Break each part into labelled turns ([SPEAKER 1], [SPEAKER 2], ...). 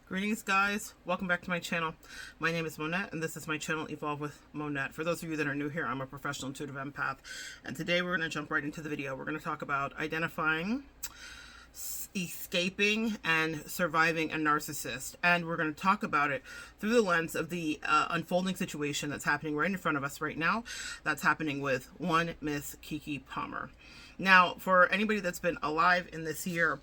[SPEAKER 1] Greetings guys, welcome back to my channel. My name is Monette and this is my channel Evolve with Monette. For those of you that are new here, I'm a professional intuitive empath and today we're going to jump right into the video. We're going to talk about identifying, escaping, and surviving a narcissist, and we're going to talk about it through the lens of the unfolding situation that's happening right in front of us right now. That's happening with one Miss Keke Palmer. Now, for anybody that's been alive in this year,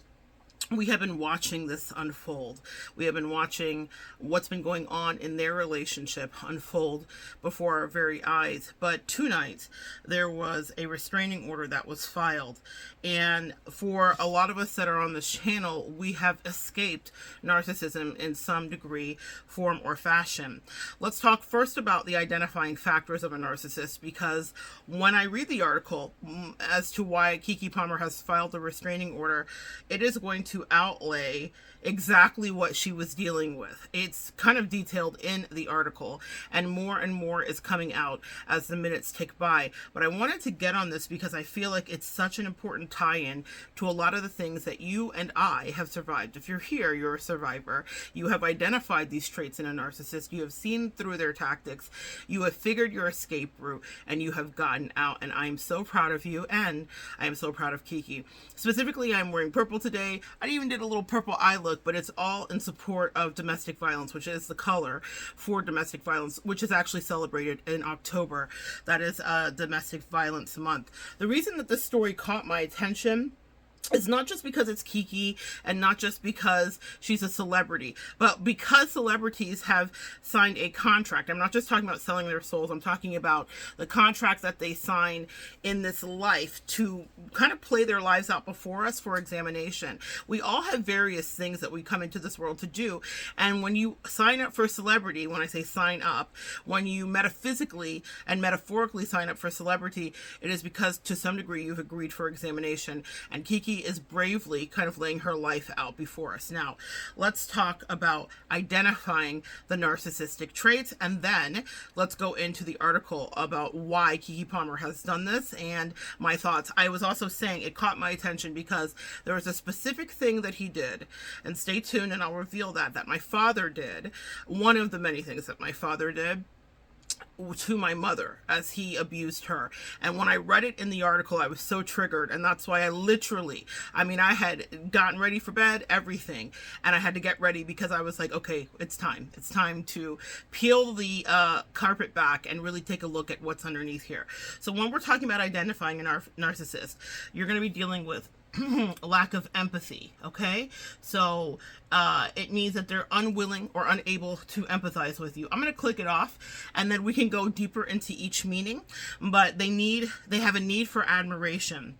[SPEAKER 1] we have been watching this unfold. We have been watching what's been going on in their relationship unfold before our very eyes. But tonight, there was a restraining order that was filed. And for a lot of us that are on this channel, we have escaped narcissism in some degree, form, or fashion. Let's talk first about the identifying factors of a narcissist, because when I read the article as to why Keke Palmer has filed a restraining order, it is going to outlay exactly what she was dealing with. It's kind of detailed in the article, and more is coming out as the minutes tick by. But I wanted to get on this because I feel like it's such an important tie-in to a lot of the things that you and I have survived. If you're here, you're a survivor. You have identified these traits in a narcissist. You have seen through their tactics. You have figured your escape route, and you have gotten out. And I am so proud of you, and I am so proud of Keke. Specifically, I'm wearing purple today. I even did a little purple eye look, but it's all in support of domestic violence, which is the color for domestic violence, which is actually celebrated in October. That is Domestic Violence Month. The reason that this story caught my attention is not just because it's Keke and not just because she's a celebrity, but because celebrities have signed a contract. I'm not just talking about selling their souls. I'm talking about the contract that they sign in this life to kind of play their lives out before us for examination. We all have various things that we come into this world to do. And when you sign up for celebrity, when I say sign up, when you metaphysically and metaphorically sign up for celebrity, it is because to some degree you've agreed for examination. And Keke is bravely kind of laying her life out before us. Now, let's talk about identifying the narcissistic traits, and then let's go into the article about why Keke Palmer has done this and my thoughts. I was also saying it caught my attention because there was a specific thing that he did, and stay tuned and I'll reveal that my father did. One of the many things that my father did to my mother as he abused her. And when I read it in the article, I was so triggered, and that's why I had gotten ready for bed, everything, and I had to get ready because I was like, okay, it's time to peel the carpet back and really take a look at what's underneath here. So when we're talking about identifying a narcissist, you're going to be dealing with lack of empathy. Okay, so it means that they're unwilling or unable to empathize with you. I'm going to click it off and then we can go deeper into each meaning, but they have a need for admiration.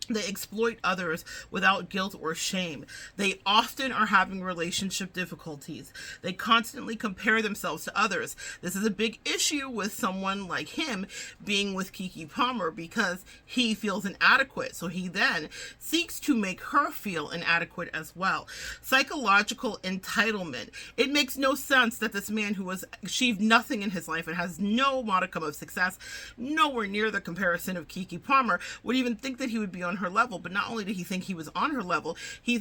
[SPEAKER 1] They exploit others without guilt or shame. They often are having relationship difficulties. They constantly compare themselves to others. This is a big issue with someone like him being with Keke Palmer because he feels inadequate. So he then seeks to make her feel inadequate as well. Psychological entitlement. It makes no sense that this man who has achieved nothing in his life and has no modicum of success, nowhere near the comparison of Keke Palmer, would even think that he would be on her level. But not only did he think he was on her level, he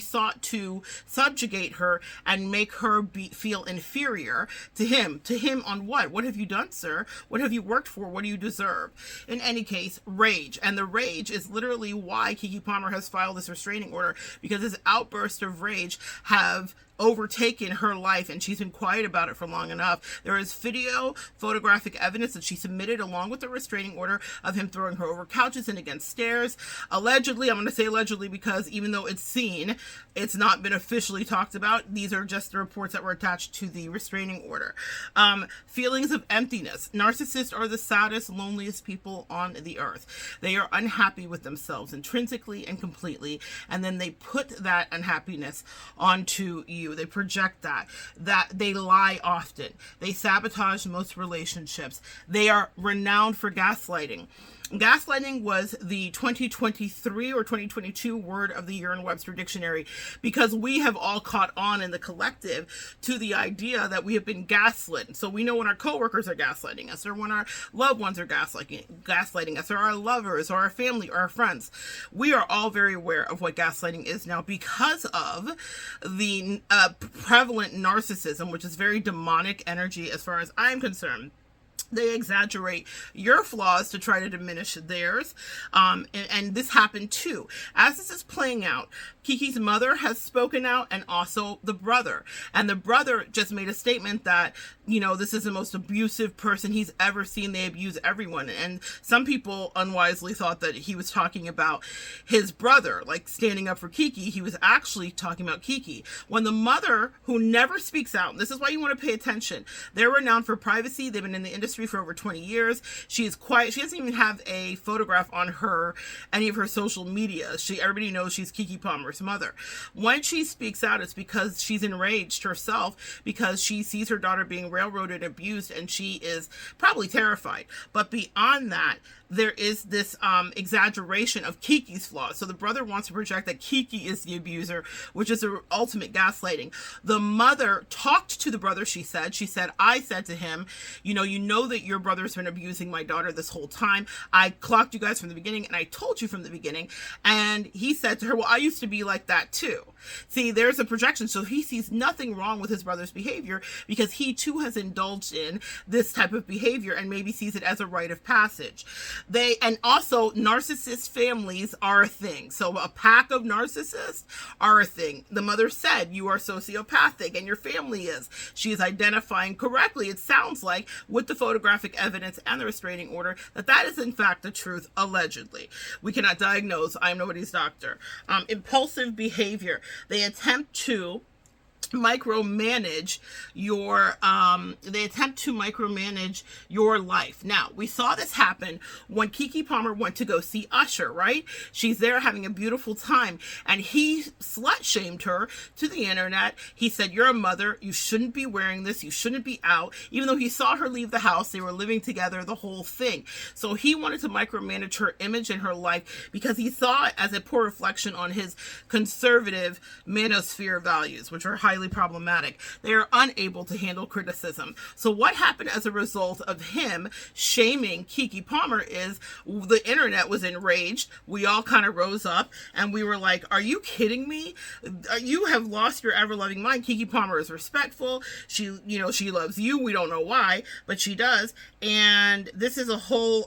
[SPEAKER 1] sought to subjugate her and make her feel inferior to him. To him on what? What have you done, sir? What have you worked for? What do you deserve? In any case, rage. And the rage is literally why Keke Palmer has filed this restraining order, because his outbursts of rage have overtaken her life, and she's been quiet about it for long enough. There is photographic evidence that she submitted along with the restraining order of him throwing her over couches and against stairs. Allegedly, I'm going to say allegedly because even though it's seen, it's not been officially talked about. These are just the reports that were attached to the restraining order. Feelings of emptiness. Narcissists are the saddest, loneliest people on the earth. They are unhappy with themselves intrinsically and completely, and then they put that unhappiness onto you. They project that they lie often. They sabotage most relationships. They are renowned for gaslighting. Gaslighting was the 2023 or 2022 word of the year in Webster Dictionary, because we have all caught on in the collective to the idea that we have been gaslit. So we know when our coworkers are gaslighting us, or when our loved ones are gaslighting us, or our lovers, or our family, or our friends. We are all very aware of what gaslighting is now because of the prevalent narcissism, which is very demonic energy as far as I'm concerned. They exaggerate your flaws to try to diminish theirs. And this happened too. As this is playing out, Keke's mother has spoken out, and also the brother. And the brother just made a statement that, you know, this is the most abusive person he's ever seen. They abuse everyone. And some people unwisely thought that he was talking about his brother, like standing up for Keke. He was actually talking about Keke. When the mother, who never speaks out, and this is why you want to pay attention, they're renowned for privacy. They've been in the industry for over 20 years. She is quiet. She doesn't even have a photograph on any of her social media. Everybody knows she's Keke Palmer's mother. When she speaks out, it's because she's enraged herself, because she sees her daughter being railroaded, abused, and she is probably terrified. But beyond that, there is this exaggeration of Keke's flaws. So the brother wants to project that Keke is the abuser, which is the ultimate gaslighting. The mother talked to the brother, she said, I said to him, you know that your brother's been abusing my daughter this whole time. I clocked you guys from the beginning, and I told you from the beginning. And he said to her, well, I used to be like that too. See, there's a projection. So he sees nothing wrong with his brother's behavior, because he too has indulged in this type of behavior and maybe sees it as a rite of passage. And also narcissist families are a thing. So a pack of narcissists are a thing. The mother said, you are sociopathic, and your family is. She is identifying correctly, it sounds like, with the photographic evidence and the restraining order, that is in fact the truth, allegedly. We cannot diagnose. I am nobody's doctor. Impulsive behavior. They attempt to micromanage your life. Now, we saw this happen when Keke Palmer went to go see Usher, right? She's there having a beautiful time, and he slut shamed her to the internet. He said, you're a mother, you shouldn't be wearing this, you shouldn't be out, even though he saw her leave the house. They were living together, the whole thing. So he wanted to micromanage her image and her life, because he saw it as a poor reflection on his conservative manosphere values, which are highly problematic. They are unable to handle criticism. So what happened as a result of him shaming Keke Palmer is the internet was enraged. We all kind of rose up, and we were like, are you kidding me? You have lost your ever-loving mind. Keke Palmer is respectful. She loves you. We don't know why, but she does. And this is a whole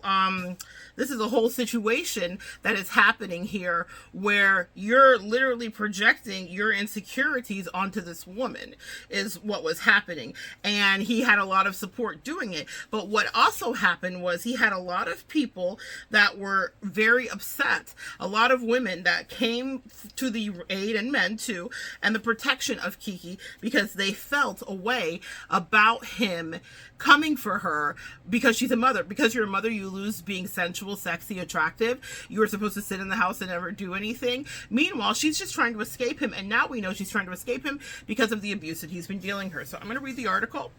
[SPEAKER 1] situation that is happening here, where you're literally projecting your insecurities onto this woman, is what was happening. And he had a lot of support doing it. But what also happened was he had a lot of people that were very upset, a lot of women that came to the aid, and men too, and the protection of Keke, because they felt a way about him coming for her, because she's a mother. Because you're a mother, you lose being sensual, sexy, attractive. You were supposed to sit in the house and never do anything. Meanwhile, she's just trying to escape him, and now we know she's trying to escape him because of the abuse that he's been dealing her. So I'm going to read the article.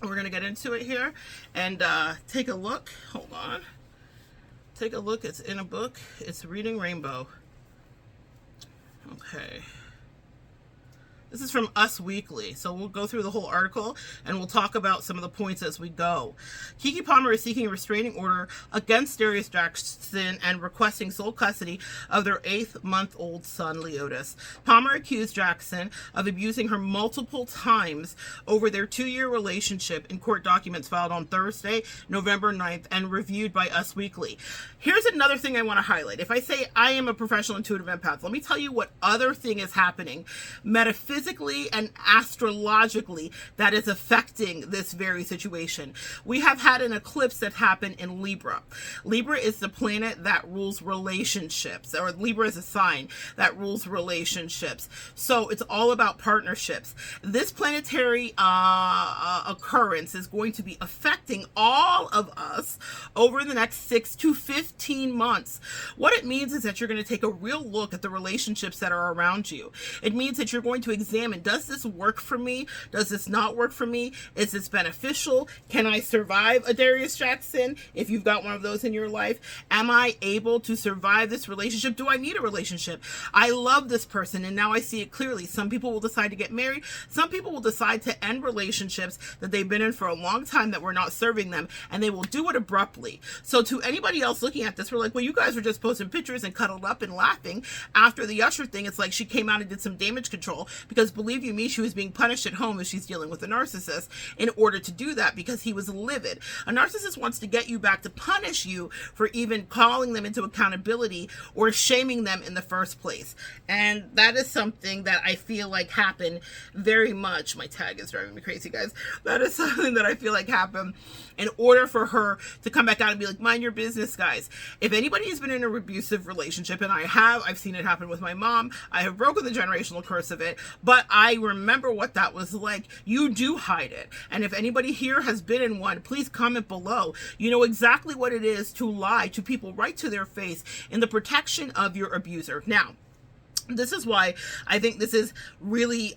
[SPEAKER 1] We're going to get into it here and take a look. Hold on. Take a look. It's in a book. It's Reading Rainbow. Okay. This is from Us Weekly, so we'll go through the whole article, and we'll talk about some of the points as we go. Keke Palmer is seeking a restraining order against Darius Jackson and requesting sole custody of their 8-month-old son, Leotis. Palmer accused Jackson of abusing her multiple times over their 2-year relationship in court documents filed on Thursday, November 9th, and reviewed by Us Weekly. Here's another thing I want to highlight. If I say I am a professional intuitive empath, let me tell you what other thing is happening metaphysically and astrologically that is affecting this very situation. We have had an eclipse that happened in Libra. Libra is the planet that rules relationships, or Libra is a sign that rules relationships. So it's all about partnerships. This planetary occurrence is going to be affecting all of us over the next 6 to 15 months. What it means is that you're going to take a real look at the relationships that are around you. It means that you're going to examine examine, does this work for me? Does this not work for me? Is this beneficial? Can I survive a Darius Jackson if you've got one of those in your life? Am I able to survive this relationship? Do I need a relationship? I love this person and now I see it clearly. Some people will decide to get married. Some people will decide to end relationships that they've been in for a long time that were not serving them, and they will do it abruptly. So to anybody else looking at this, we're like, well, you guys were just posting pictures and cuddled up and laughing. After the Usher thing, it's like she came out and did some damage control, because believe you me, she was being punished at home if she's dealing with a narcissist in order to do that, because he was livid. A narcissist wants to get you back to punish you for even calling them into accountability or shaming them in the first place. And that is something that I feel like happened very much. My tag is driving me crazy, guys. That is something that I feel like happened in order for her to come back out and be like, mind your business, guys. If anybody has been in an abusive relationship, and I've seen it happen with my mom, I have broken the generational curse of it, but I remember what that was like. You do hide it. And if anybody here has been in one, please comment below. You know exactly what it is to lie to people right to their face in the protection of your abuser. Now, this is why I think this is really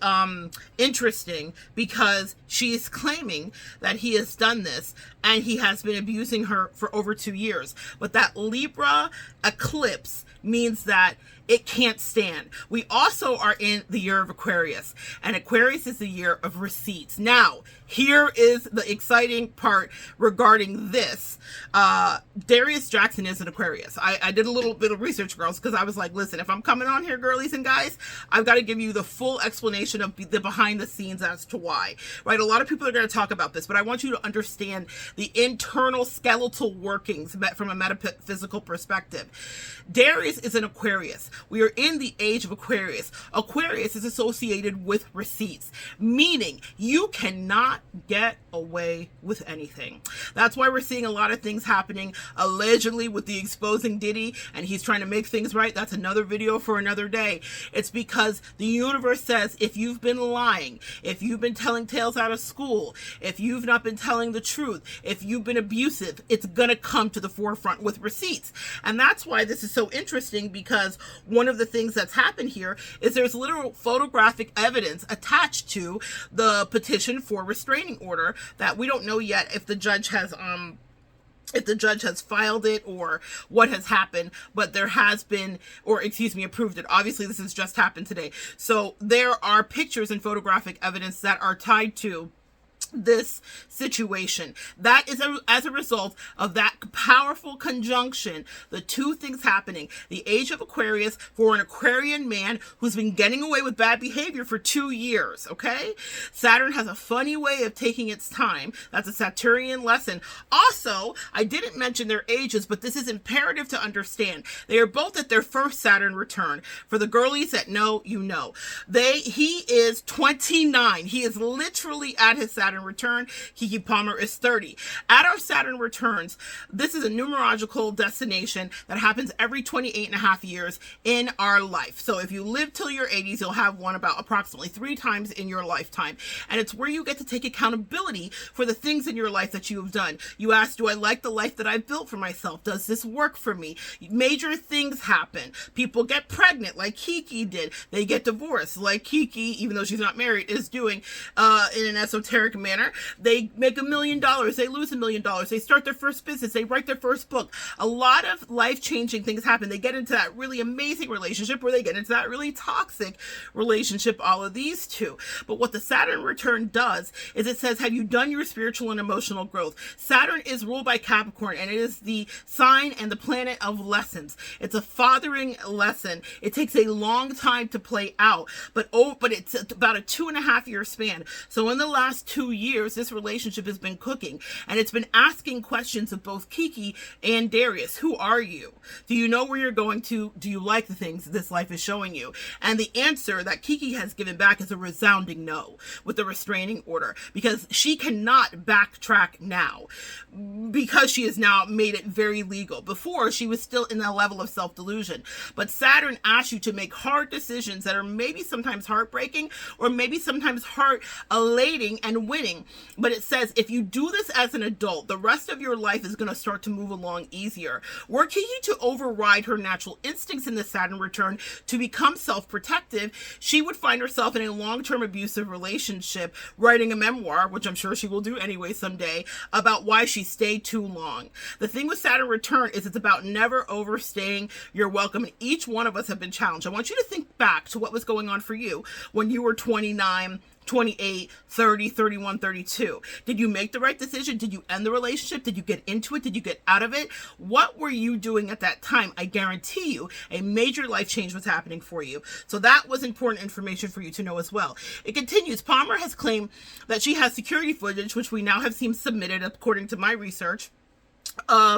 [SPEAKER 1] interesting, because she is claiming that he has done this and he has been abusing her for over 2 years. But that Libra eclipse means that it can't stand. We also are in the year of Aquarius, and Aquarius is the year of receipts. Now, here is the exciting part regarding this. Darius Jackson is an Aquarius. I did a little bit of research, girls, because I was like, listen, if I'm coming on here, girlies and guys, I've got to give you the full explanation of the behind the scenes as to why, right? A lot of people are going to talk about this, but I want you to understand the internal skeletal workings from a metaphysical perspective. Darius is an Aquarius. We are in the age of Aquarius. Aquarius is associated with receipts, meaning you cannot get away with anything. That's why we're seeing a lot of things happening allegedly with the exposing Diddy, and he's trying to make things right. That's another video for another day. It's because the universe says, if you've been lying, if you've been telling tales out of school, if you've not been telling the truth, if you've been abusive, it's gonna come to the forefront with receipts. And that's why this is so interesting, because one of the things that's happened here is there's literal photographic evidence attached to the petition for restraining order that we don't know yet if the judge has filed it or what has happened, but there has been, or excuse me, approved it. Obviously, this has just happened today. So there are pictures and photographic evidence that are tied to this situation. That is as a result of that powerful conjunction, the two things happening. The age of Aquarius for an Aquarian man who's been getting away with bad behavior for 2 years, okay? Saturn has a funny way of taking its time. That's a Saturnian lesson. Also, I didn't mention their ages, but this is imperative to understand. They are both at their first Saturn return. For the girlies that know, you know. He is 29. He is literally at his Saturn return. Keke Palmer is 30. At our Saturn returns, this is a numerological destination that happens every 28 and a half years in our life. So if you live till your 80s, you'll have one about approximately 3 times in your lifetime. And it's where you get to take accountability for the things in your life that you have done. You ask, do I like the life that I've built for myself? Does this work for me? Major things happen. People get pregnant like Keke did. They get divorced like Keke, even though she's not married, is doing in an esoteric manner. They make $1 million. They lose $1 million. They start their first business. They write their first book. A lot of life-changing things happen. They get into that really amazing relationship, or they get into that really toxic relationship, all of these two. But what the Saturn return does is it says, have you done your spiritual and emotional growth? Saturn is ruled by Capricorn, and it is the sign and the planet of lessons. It's a fathering lesson. It takes a long time to play out, but it's about a 2.5 year span. So in the last 2 years, this relationship has been cooking, and it's been asking questions of both Keke and Darius. Who are you? Do you know where you're going to? Do you like the things this life is showing you? And the answer that Keke has given back is a resounding no with the restraining order, because she cannot backtrack now, because she has now made it very legal. Before, she was still in a level of self-delusion. But Saturn asks you to make hard decisions that are maybe sometimes heartbreaking, or maybe sometimes heart elating and winning, exciting, but it says if you do this as an adult, the rest of your life is going to start to move along easier. Were Keke to override her natural instincts in the Saturn return to become self-protective, she would find herself in a long-term abusive relationship, writing a memoir, which I'm sure she will do anyway someday, about why she stayed too long. The thing with Saturn return is it's about never overstaying your welcome, and each one of us have been challenged. I want you to think back to what was going on for you when you were 29, 28, 30, 31, 32. Did you make the right decision? Did you end the relationship? Did you get into it? Did you get out of it? What were you doing at that time? I guarantee you a major life change was happening for you. So that was important information for you to know as well. It continues. Palmer has claimed that she has security footage, which we now have seen submitted according to my research,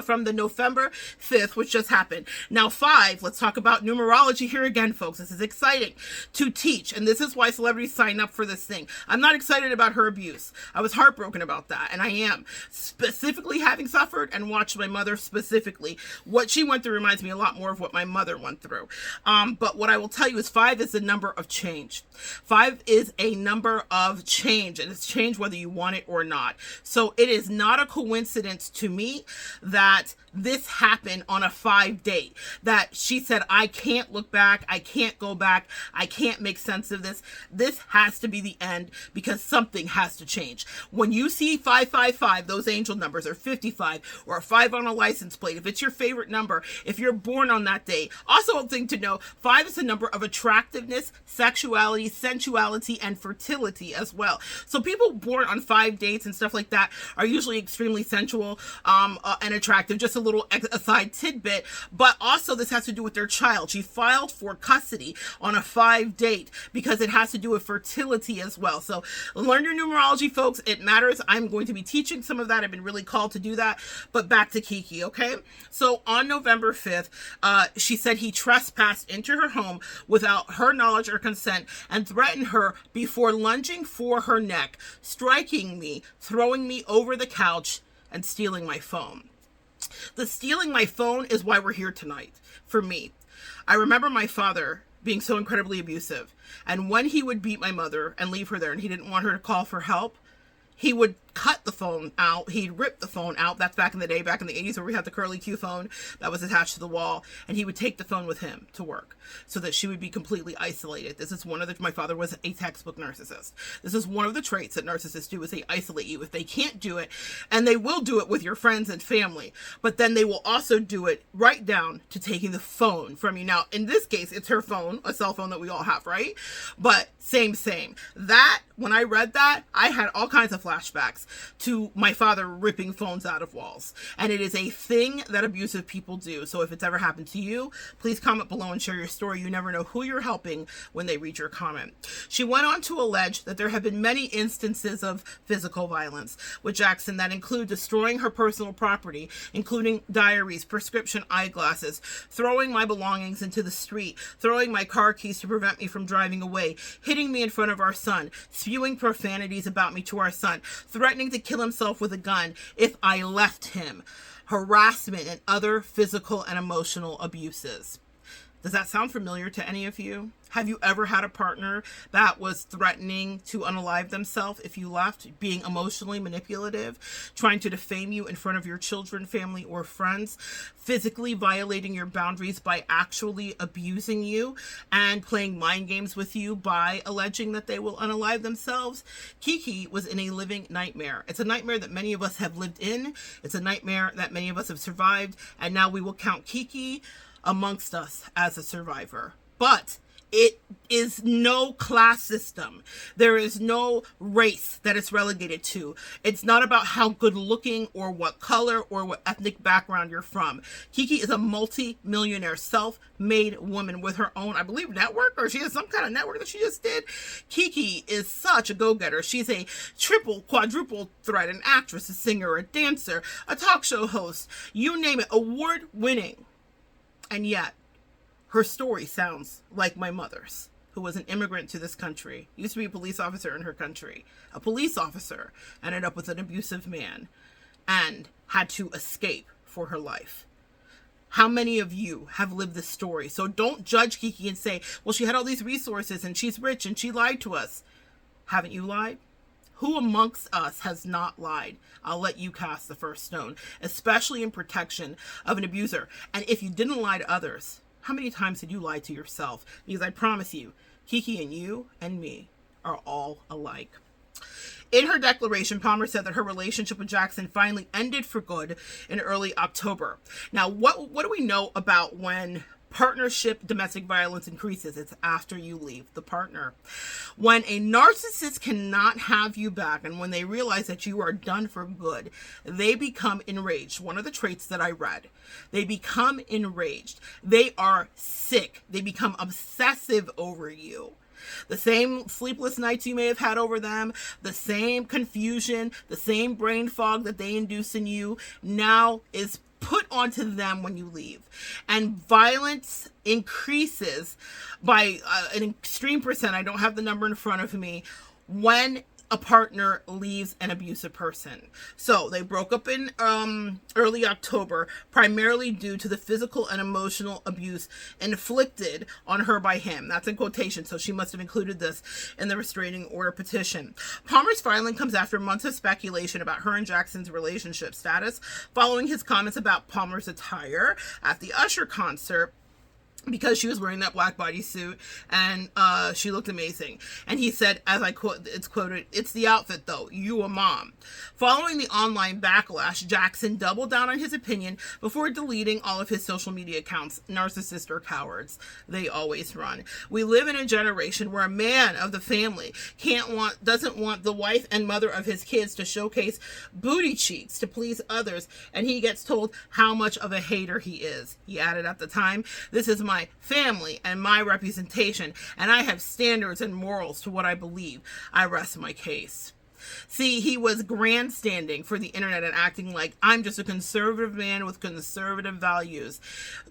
[SPEAKER 1] from the November 5th, which just happened. Now 5, let's talk about numerology here again, folks. This is exciting to teach, and this is why celebrities sign up for this thing. I'm not excited about her abuse. I was heartbroken about that, and I am. Specifically having suffered and watched my mother specifically. What she went through reminds me a lot more of what my mother went through. But what I will tell you is 5 is the number of change. 5 is a number of change, and it's change whether you want it or not. So it is not a coincidence to me that this happened on a 5 date, that she said, I can't look back, I can't go back, I can't make sense of this. This has to be the end because something has to change. When you see 555, those angel numbers, or 55, or a 5 on a license plate, if it's your favorite number, if you're born on that day. Also a thing to know, 5 is a number of attractiveness, sexuality, sensuality, and fertility as well. So people born on 5 dates and stuff like that are usually extremely sensual and attractive. Just a little aside tidbit, but also this has to do with their child. She filed for custody on a 5 date because it has to do with fertility as well. So learn your numerology, folks. It matters. I'm going to be teaching some of that. I've been really called to do that. But back to Keke, okay? So on November 5th, she said he trespassed into her home without her knowledge or consent and threatened her before lunging for her neck, striking me, throwing me over the couch, and stealing my phone. The stealing my phone is why we're here tonight, for me. I remember my father being so incredibly abusive, and when he would beat my mother and leave her there and he didn't want her to call for help, he would cut the phone out. He'd rip the phone out. That's back in the day, back in the 80s, where we had the curly Q phone that was attached to the wall. And he would take the phone with him to work so that she would be completely isolated. This is one of the, my father was a textbook narcissist. This is one of the traits that narcissists do, is they isolate you. If they can't do it, and they will do it with your friends and family, but then they will also do it right down to taking the phone from you. Now, in this case, it's her phone, a cell phone that we all have, right? But same. That, when I read that, I had all kinds of flashbacks to my father ripping phones out of walls. And it is a thing that abusive people do. So if it's ever happened to you, please comment below and share your story. You never know who you're helping when they read your comment. She went on to allege that there have been many instances of physical violence with Jackson that include destroying her personal property, including diaries, prescription eyeglasses, throwing my belongings into the street, throwing my car keys to prevent me from driving away, hitting me in front of our son, spewing profanities about me to our son, threatening to kill himself with a gun if I left him, harassment, and other physical and emotional abuses. Does that sound familiar to any of you? Have you ever had a partner that was threatening to unalive themselves if you left, being emotionally manipulative, trying to defame you in front of your children, family, or friends, physically violating your boundaries by actually abusing you and playing mind games with you by alleging that they will unalive themselves? Keke was in a living nightmare. It's a nightmare that many of us have lived in. It's a nightmare that many of us have survived, and now we will count Keke amongst us as a survivor. But it is no class system. There is no race that it's relegated to. It's not about how good looking or what color or what ethnic background you're from. Keke is a multi-millionaire, self-made woman with her own, I believe, network, or she has some kind of network that she just did. Keke is such a go-getter. She's a triple, quadruple threat, an actress, a singer, a dancer, a talk show host, you name it, award-winning. And yet, her story sounds like my mother's, who was an immigrant to this country, used to be a police officer in her country. A police officer ended up with an abusive man and had to escape for her life. How many of you have lived this story? So don't judge Keke and say, well, she had all these resources and she's rich and she lied to us. Haven't you lied? Who amongst us has not lied? I'll let you cast the first stone, especially in protection of an abuser. And if you didn't lie to others, how many times did you lie to yourself? Because I promise you, Keke and you and me are all alike. In her declaration, Palmer said that her relationship with Jackson finally ended for good in early October. Now, what do we know about when partnership domestic violence increases? It's after you leave the partner. When a narcissist cannot have you back, and when they realize that you are done for good, they become enraged. One of the traits that I read, they become enraged. They are sick. They become obsessive over you. The same sleepless nights you may have had over them, the same confusion, the same brain fog that they induce in you now is put onto them when you leave. And violence increases by an extreme percent. I don't have the number in front of me. When a partner leaves an abusive person. So they broke up in early October, primarily due to the physical and emotional abuse inflicted on her by him. That's in quotation, so she must have included this in the restraining order petition. Palmer's filing comes after months of speculation about her and Jackson's relationship status, following his comments about Palmer's attire at the Usher concert, because she was wearing that black bodysuit and she looked amazing. And he said, as I quote, it's quoted, "It's the outfit though, you a mom." Following the online backlash, Jackson doubled down on his opinion before deleting all of his social media accounts. Narcissists are cowards. They always run. We live in a generation where a man of the family doesn't want the wife and mother of his kids to showcase booty cheeks to please others, and he gets told how much of a hater he is. He added at the time, "This is my family and my representation, and I have standards and morals to what I believe. I rest my case." See, he was grandstanding for the internet and acting like, I'm just a conservative man with conservative values.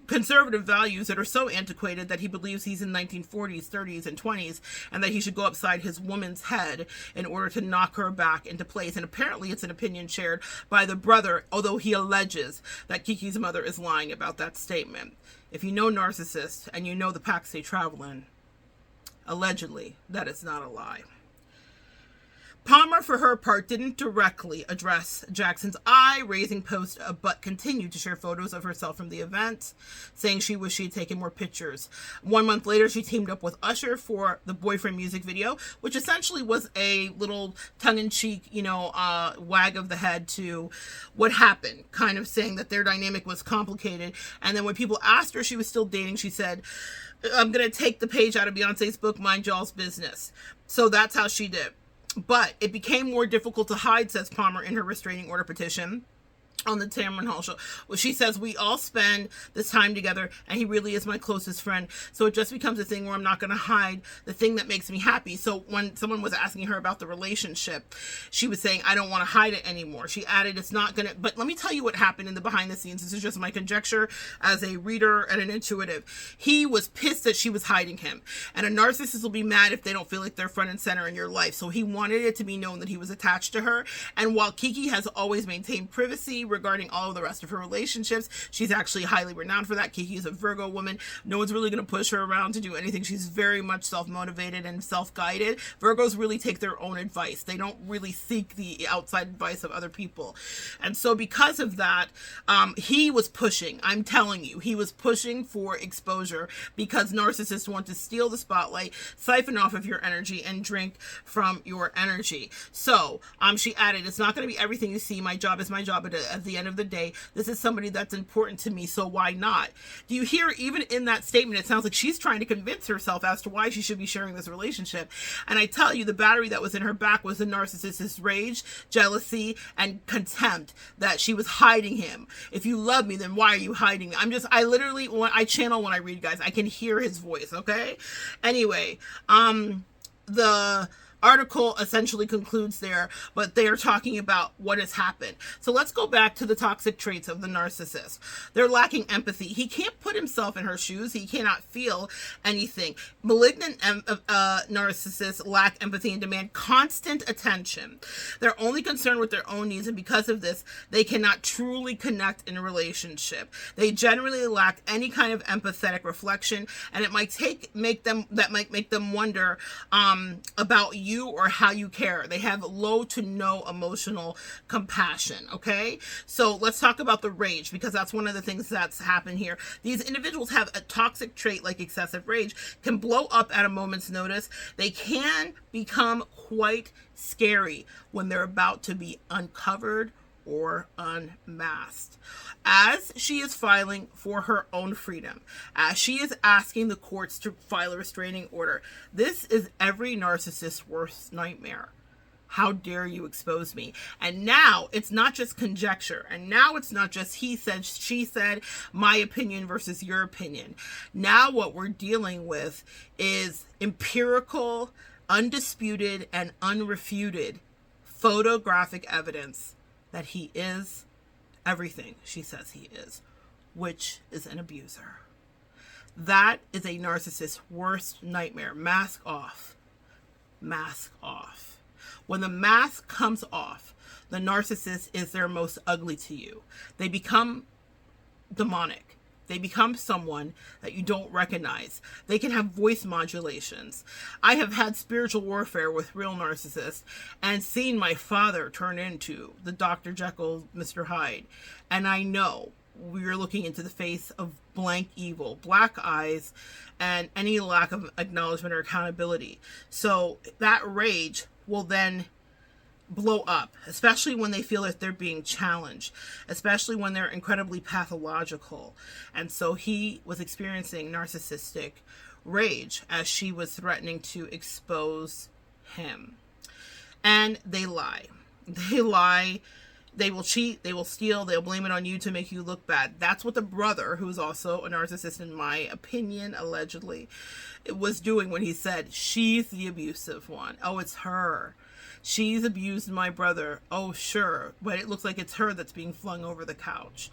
[SPEAKER 1] Conservative values that are so antiquated that he believes he's in 1940s, 30s, and 20s, and that he should go upside his woman's head in order to knock her back into place. And apparently it's an opinion shared by the brother, although he alleges that Keke's mother is lying about that statement. If you know narcissists and you know the packs they travel in, allegedly, that is not a lie. Palmer, for her part, didn't directly address Jackson's eye-raising post, but continued to share photos of herself from the event, saying she wished she had taken more pictures. 1 month later, she teamed up with Usher for the Boyfriend music video, which essentially was a little tongue-in-cheek, wag of the head to what happened, kind of saying that their dynamic was complicated. And then when people asked her if she was still dating, she said, "I'm going to take the page out of Beyonce's book, Mind Y'all's Business." So that's how she did. But it became more difficult to hide, says Palmer in her restraining order petition on the Tamron Hall show. Well, she says, "We all spend this time together, and he really is my closest friend. So it just becomes a thing where I'm not going to hide the thing that makes me happy." So when someone was asking her about the relationship, she was saying, "I don't want to hide it anymore." She added, "It's not going to," but let me tell you what happened in the behind the scenes. This is just my conjecture as a reader and an intuitive. He was pissed that she was hiding him. And a narcissist will be mad if they don't feel like they're front and center in your life. So he wanted it to be known that he was attached to her. And while Keke has always maintained privacy regarding all of the rest of her relationships, she's actually highly renowned for that. Keke is a Virgo woman. No one's really going to push her around to do anything. She's very much self-motivated and self-guided. Virgos really take their own advice. They don't really seek the outside advice of other people. And so because of that, he was pushing. I'm telling you, he was pushing for exposure because narcissists want to steal the spotlight, siphon off of your energy, and drink from your energy. So she added, "It's not going to be everything you see. My job is my job. At the end of the day, this is somebody that's important to me, so why not?" Do you hear, even in that statement, it sounds like she's trying to convince herself as to why she should be sharing this relationship. And I tell you, the battery that was in her back was the narcissist's rage, jealousy, and contempt that she was hiding him. If you love me, then why are you hiding me? I literally, when I channel when I read, guys, I can hear his voice, okay? Anyway, the article essentially concludes there, but they are talking about what has happened. So let's go back to the toxic traits of the narcissist. They're lacking empathy. He can't put himself in her shoes. He cannot feel anything. Malignant narcissists lack empathy and demand constant attention. They're only concerned with their own needs, and because of this, they cannot truly connect in a relationship. They generally lack any kind of empathetic reflection, and it might make them wonder about you you or how you care. They have low to no emotional compassion, okay? So let's talk about the rage, because that's one of the things that's happened here. These individuals have a toxic trait like excessive rage, can blow up at a moment's notice. They can become quite scary when they're about to be uncovered or unmasked. As she is filing for her own freedom, as she is asking the courts to file a restraining order, this is every narcissist's worst nightmare. How dare you expose me? And now it's not just conjecture. And now it's not just he said, she said, my opinion versus your opinion. Now what we're dealing with is empirical, undisputed, and unrefuted photographic evidence that he is everything she says he is, which is an abuser. That is a narcissist's worst nightmare. Mask off. Mask off. When the mask comes off, the narcissist is their most ugly to you. They become demonic. They become someone that you don't recognize. They can have voice modulations. I have had spiritual warfare with real narcissists and seen my father turn into the Dr. Jekyll, Mr. Hyde. And I know we're looking into the face of blank evil, black eyes, and any lack of acknowledgement or accountability. So that rage will then blow up, especially when they feel that they're being challenged, especially when they're incredibly pathological. And so he was experiencing narcissistic rage as she was threatening to expose him. And they lie. They lie. They will cheat. They will steal. They'll blame it on you to make you look bad. That's what the brother, who's also a narcissist in my opinion, allegedly, was doing when he said, she's the abusive one. Oh, it's her. She's abused my brother. Oh, sure. But it looks like it's her that's being flung over the couch.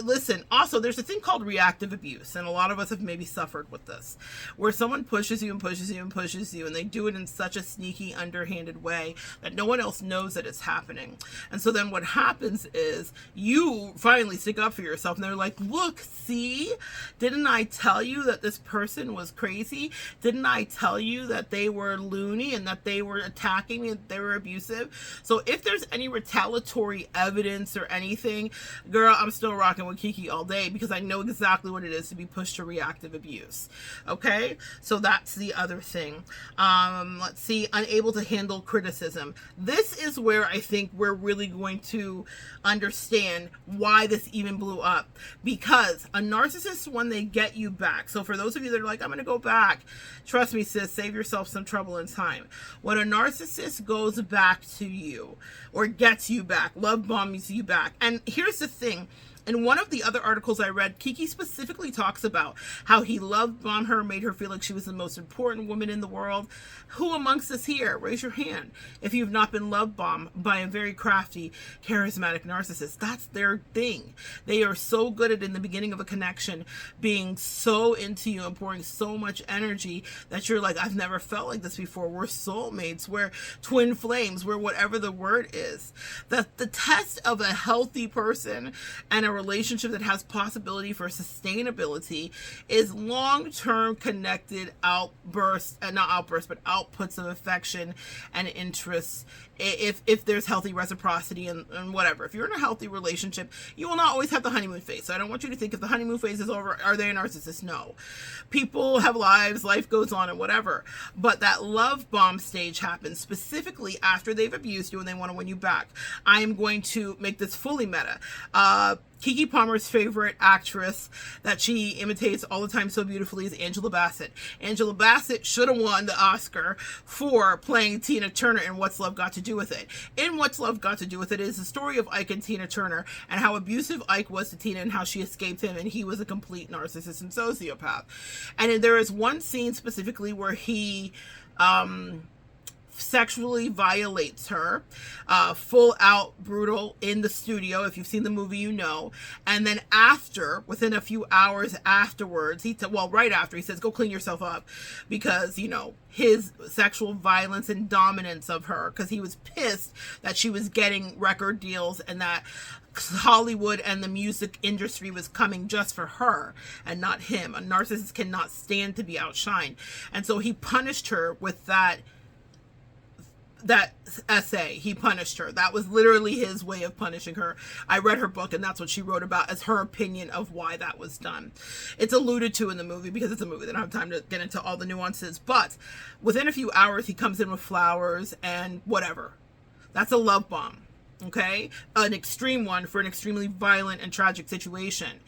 [SPEAKER 1] Listen, also, there's a thing called reactive abuse, and a lot of us have maybe suffered with this, where someone pushes you and pushes you and pushes you, and they do it in such a sneaky, underhanded way that no one else knows that it's happening. And so then what happens is you finally stick up for yourself, and they're like, look, see, didn't I tell you that this person was crazy? Didn't I tell you that they were loony and that they were attacking me and they were abusive? So if there's any retaliatory evidence or anything, girl, I'm still rocking with Keke all day, because I know exactly what it is to be pushed to reactive abuse. Okay, so that's the other thing. Let's see, unable to handle criticism. This is where I think we're really going to understand why this even blew up, because a narcissist, when they get you back, so for those of you that are like, I'm gonna go back, trust me, sis, save yourself some trouble and time. When a narcissist goes back to you or gets you back, love bombs you back, and here's the thing. In one of the other articles I read, Keke specifically talks about how he love bombed her, made her feel like she was the most important woman in the world. Who amongst us here, raise your hand, if you've not been love bombed by a very crafty, charismatic narcissist? That's their thing. They are so good at, in the beginning of a connection, being so into you and pouring so much energy that you're like, I've never felt like this before. We're soulmates. We're twin flames. We're whatever the word is. The test of a healthy person and a relationship that has possibility for sustainability is long-term connected outbursts, not outbursts, but outputs of affection and interests. If there's healthy reciprocity and whatever. If you're in a healthy relationship, you will not always have the honeymoon phase. So I don't want you to think if the honeymoon phase is over, are they a narcissist? No. People have lives, life goes on and whatever. But that love bomb stage happens specifically after they've abused you and they want to win you back. I am going to make this fully meta. Keke Palmer's favorite actress that she imitates all the time so beautifully is Angela Bassett. Angela Bassett should have won the Oscar for playing Tina Turner in What's Love Got to Do With It. In What's Love Got to Do With It is the story of Ike and Tina Turner and how abusive Ike was to Tina and how she escaped him, and he was a complete narcissist and sociopath. And there is one scene specifically where he sexually violates her, full out brutal in the studio. If you've seen the movie, you know. And then within a few hours afterwards, right after, he says, go clean yourself up, because, his sexual violence and dominance of her, because he was pissed that she was getting record deals and that Hollywood and the music industry was coming just for her and not him. A narcissist cannot stand to be outshined. And so he punished her with that that essay, he punished her. That was literally his way of punishing her. I read her book, and that's what she wrote about as her opinion of why that was done. It's alluded to in the movie because it's a movie. They don't have time to get into all the nuances. But within a few hours, he comes in with flowers and whatever. That's a love bomb. Okay? An extreme one for an extremely violent and tragic situation.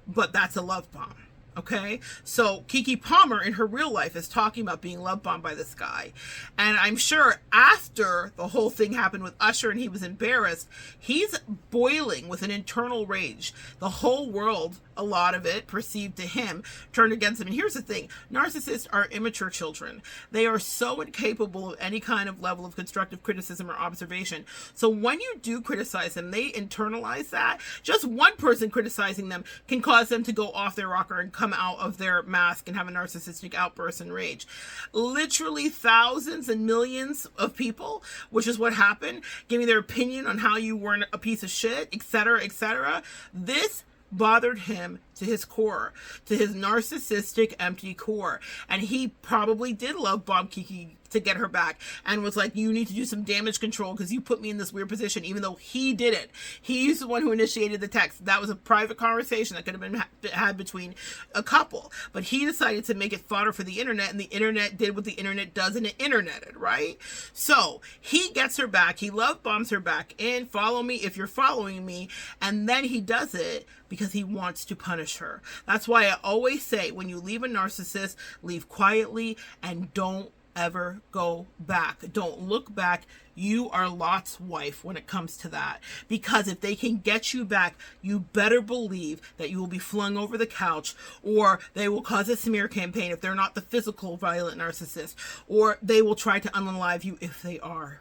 [SPEAKER 1] But that's a love bomb. Okay, so Keke Palmer in her real life is talking about being love bombed by this guy. And I'm sure after the whole thing happened with Usher and he was embarrassed, he's boiling with an internal rage. The whole world, a lot of it perceived to him, turned against him. And here's the thing, narcissists are immature children. They are so incapable of any kind of level of constructive criticism or observation. So when you do criticize them, they internalize that. Just one person criticizing them can cause them to go off their rocker and come out of their mask and have a narcissistic outburst and rage. Literally thousands and millions of people, which is what happened, giving their opinion on how you weren't a piece of shit, etc., etc. This bothered him to his core, to his narcissistic, empty core. And he probably did love bomb Keke to get her back and was like, you need to do some damage control because you put me in this weird position, even though he did it. He's the one who initiated the text. That was a private conversation that could have been had between a couple. But he decided to make it fodder for the internet, and the internet did what the internet does, and it interneted, right? So he gets her back. He love bombs her back in, follow me if you're following me. And then he does it because he wants to punish her. That's why I always say, when you leave a narcissist, leave quietly and don't ever go back. Don't look back. You are Lot's wife when it comes to that. Because if they can get you back, you better believe that you will be flung over the couch, or they will cause a smear campaign if they're not the physical violent narcissist, or they will try to unalive you if they are.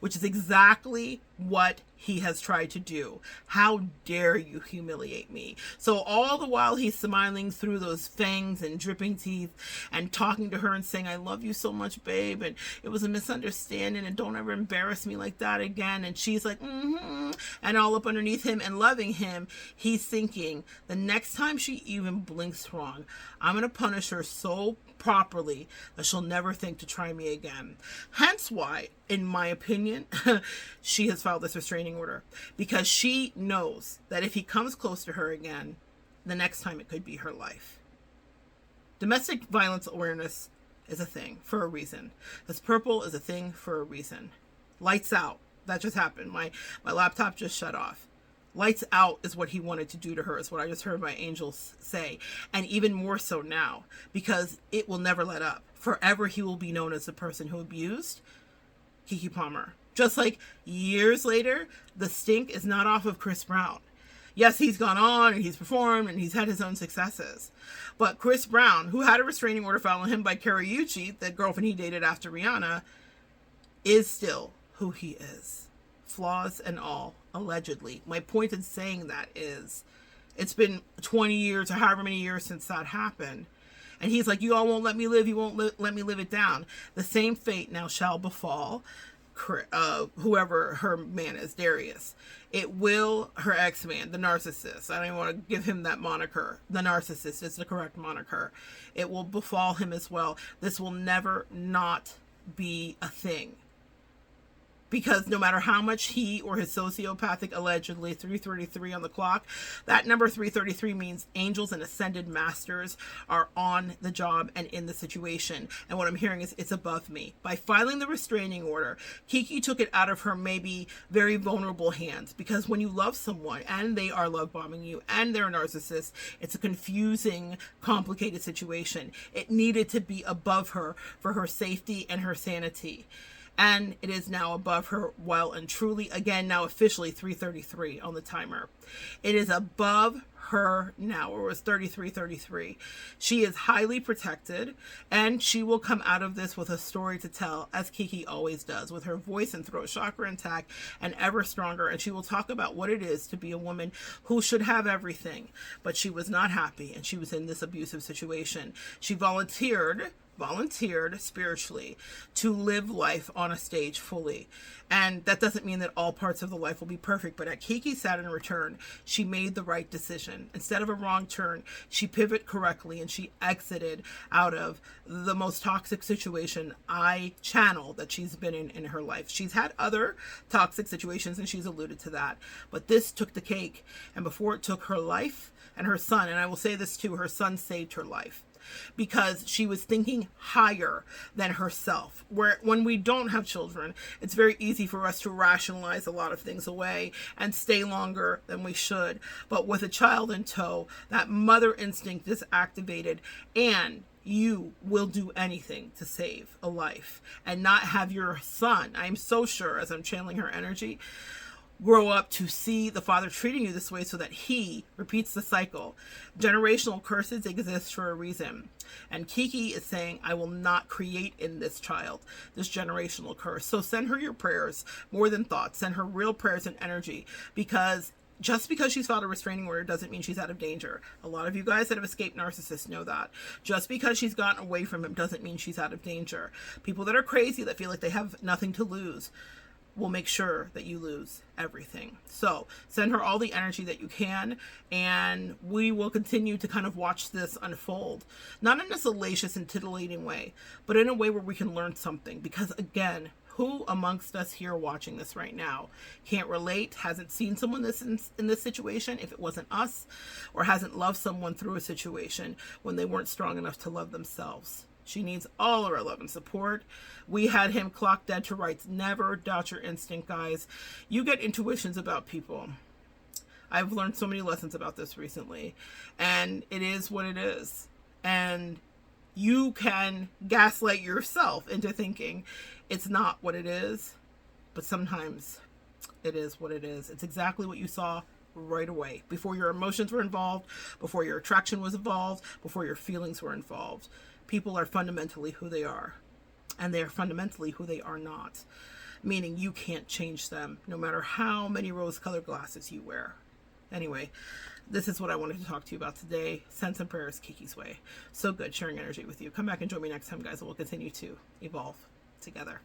[SPEAKER 1] Which is exactly what he has tried to do. How dare you humiliate me? So all the while he's smiling through those fangs and dripping teeth and talking to her and saying, I love you so much, babe, and it was a misunderstanding, and don't ever embarrass me like that again. And she's like, and all up underneath him and loving him, he's thinking, the next time she even blinks wrong, I'm going to punish her so properly that she'll never think to try me again. Hence why, in my opinion, she has filed this restraining order, because she knows that if he comes close to her again, the next time it could be her life. Domestic violence awareness is a thing for a reason. This purple is a thing for a reason. Lights out. That just happened. My laptop just shut off. Lights out is what he wanted to do to her, is what I just heard my angels say. And even more so now, because it will never let up. Forever he will be known as the person who abused Keke Palmer. Just like years later, the stink is not off of Chris Brown. Yes, he's gone on and he's performed and he's had his own successes. But Chris Brown, who had a restraining order filed on him by Kariuchi, the girlfriend he dated after Rihanna, is still who he is. Flaws and all, allegedly. My point in saying that is, it's been 20 years or however many years since that happened. And he's like, you all won't let me live. You won't let me live it down. The same fate now shall befall whoever her man is, Darius. It will, her ex-man, the narcissist. I don't even want to give him that moniker. The narcissist is the correct moniker. It will befall him as well. This will never not be a thing. Because no matter how much he or his sociopathic, allegedly 333 on the clock, that number 333 means angels and ascended masters are on the job and in the situation. And what I'm hearing is, it's above me. By filing the restraining order, Keke took it out of her maybe very vulnerable hands. Because when you love someone and they are love bombing you and they're a narcissist, it's a confusing, complicated situation. It needed to be above her for her safety and her sanity. And it is now above her well and truly, again, now officially 3:33 on the timer. It is above her now, or it was 33:33. She is highly protected, and she will come out of this with a story to tell, as Keke always does, with her voice and throat chakra intact and ever stronger. And she will talk about what it is to be a woman who should have everything, but she was not happy, and she was in this abusive situation. She volunteered volunteered spiritually to live life on a stage fully. And that doesn't mean that all parts of the life will be perfect, but at Keke's Saturn return, she made the right decision. Instead of a wrong turn, she pivoted correctly and she exited out of the most toxic situation I channel that she's been in her life. She's had other toxic situations and she's alluded to that, but this took the cake. And before it took her life and her son, and I will say this too, her son saved her life, because she was thinking higher than herself. Where when we don't have children, it's very easy for us to rationalize a lot of things away and stay longer than we should. But with a child in tow, that mother instinct is activated, and you will do anything to save a life and not have your son, I'm so sure, as I'm channeling her energy, grow up to see the father treating you this way so that he repeats the cycle. Generational curses exist for a reason. And Keke is saying, I will not create in this child this generational curse. So send her your prayers more than thoughts. Send her real prayers and energy, because just because she's filed a restraining order doesn't mean she's out of danger. A lot of you guys that have escaped narcissists know that. Just because she's gotten away from him doesn't mean she's out of danger. People that are crazy, that feel like they have nothing to lose, will make sure that you lose everything. So send her all the energy that you can, and we will continue to kind of watch this unfold, not in a salacious and titillating way, but in a way where we can learn something. Because again, who amongst us here watching this right now can't relate, hasn't seen someone in this situation if it wasn't us, or hasn't loved someone through a situation when they weren't strong enough to love themselves? She needs all of our love and support. We had him clock dead to rights. Never doubt your instinct, guys. You get intuitions about people. I've learned so many lessons about this recently, and it is what it is. And you can gaslight yourself into thinking it's not what it is, but sometimes it is what it is. It's exactly what you saw right away, before your emotions were involved, before your attraction was involved, before your feelings were involved. People are fundamentally who they are, and they are fundamentally who they are not, meaning you can't change them no matter how many rose-colored glasses you wear. Anyway, this is what I wanted to talk to you about today. Send some prayers Keke's way. So good sharing energy with you. Come back and join me next time, guys, and we'll continue to evolve together.